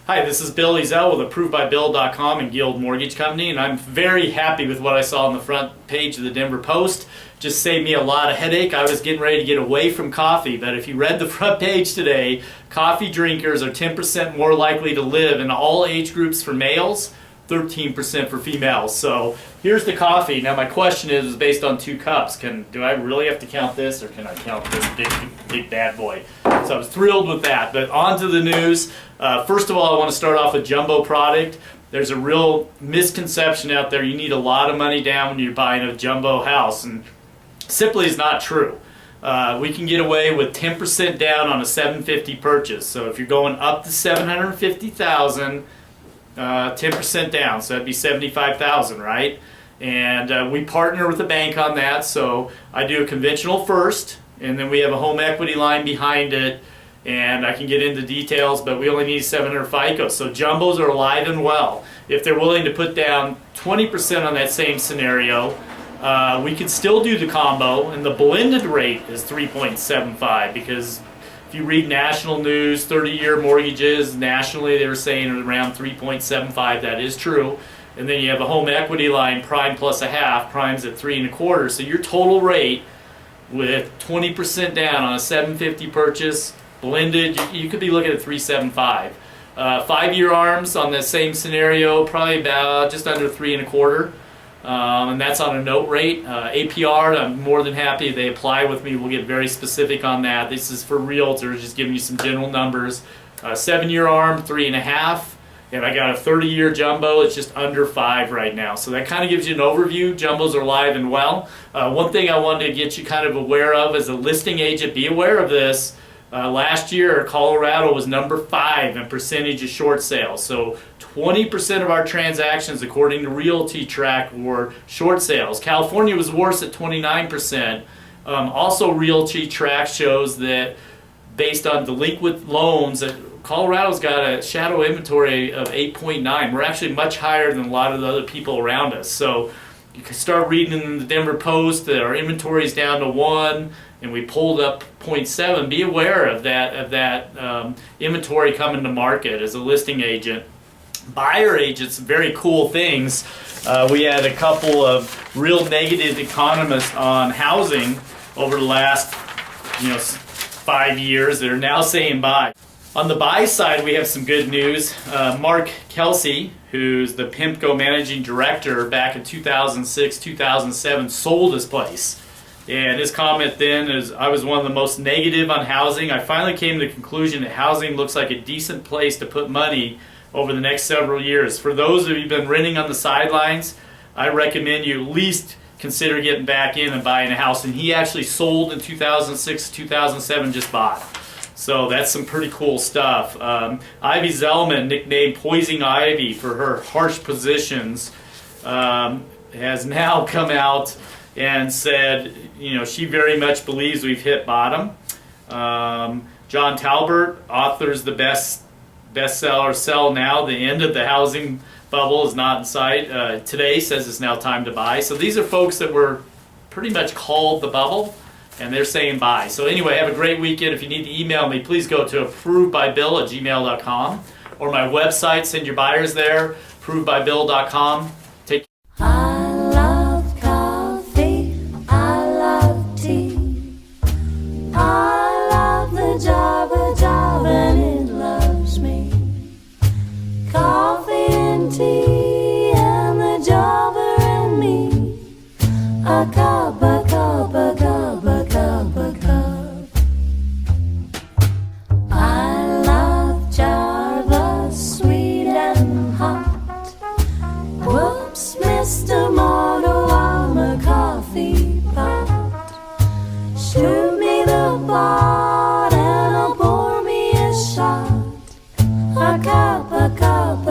Hi, this is Bill Ezel with ApprovedByBill.com and Guild Mortgage Company, and I'm very happy with what I saw on the front page of the Denver Post. Just saved me a lot of headache. I was getting ready to get away from coffee, but if you read the front page today, coffee drinkers are 10% more likely to live in all age groups for males, 13% for females. So here's the coffee. Now my question is based on 2 cups. Do I really have to count this, or can I count this big bad boy? So I was thrilled with that. But on to the news. First of all, I want to start off with jumbo product. There's a real misconception out there. You need a lot of money down when you're buying a jumbo house, and simply is not true. We can get away with 10% down on a $750,000 purchase. So if you're going up to $750,000, 10% down, so that'd be $75,000, right? And we partner with a bank on that. So I do a conventional first, and then we have a home equity line behind it, and I can get into details, but we only need 700 FICO. So jumbos are alive and well. If they're willing to put down 20% on that same scenario, we could still do the combo, and the blended rate is 3.75, because if you read national news, 30-year mortgages nationally, they were saying around 3.75. That is true. And then you have a home equity line, prime plus a half, prime's at 3.25. So your total rate with 20% down on a $750,000 purchase, blended, you could be looking at 3.75. 5-year arms on the same scenario, probably about just under 3.25. And that's on a note rate. APR, I'm more than happy if they apply with me. We'll get very specific on that. This is for realtors, just giving you some general numbers. 7-year arm, 3.5. And I got a 30-year jumbo, it's just under 5 right now. So that kind of gives you an overview. Jumbos are alive and well. One thing I wanted to get you kind of aware of as a listing agent, be aware of this. Last year, Colorado was number 5 in percentage of short sales. So 20% of our transactions, according to Realty Track, were short sales. California was worse at 29%. Also, Realty Track shows that based on delinquent loans, Colorado's got a shadow inventory of 8.9. We're actually much higher than a lot of the other people around us. So you can start reading in the Denver Post that our inventory is down to 1, and we pulled up 0.7. Be aware of that inventory coming to market as a listing agent. Buyer agents, very cool things. We had a couple of real negative economists on housing over the last 5 years that are now saying buy. On the buy side, we have some good news. Mark Kelsey, who's the PIMCO managing director back in 2006, 2007, sold his place. And his comment then is, I was one of the most negative on housing. I finally came to the conclusion that housing looks like a decent place to put money over the next several years. For those of you who've been renting on the sidelines, I recommend you at least consider getting back in and buying a house. And he actually sold in 2006, 2007, just bought. So that's some pretty cool stuff. Ivy Zellman, nicknamed Poison Ivy for her harsh positions, has now come out and said, she very much believes we've hit bottom. John Talbert, authors the bestseller Sell Now, the end of the housing bubble is not in sight. Today says it's now time to buy. So these are folks that were pretty much called the bubble, and they're saying buy. So anyway, have a great weekend. If you need to email me, please go to approvedbybill@gmail.com, or my website, send your buyers there, approvedbybill.com. Take I love coffee, I love tea, I love the job and it loves me. Coffee and tea and the jobber and me, a cup, a cup, a cup, a cup, a cup. I love Java, sweet and hot. Whoops, Mr. Mortal, I'm a coffee pot. Shoot me the pot and I'll pour me a shot. A cup, a cup,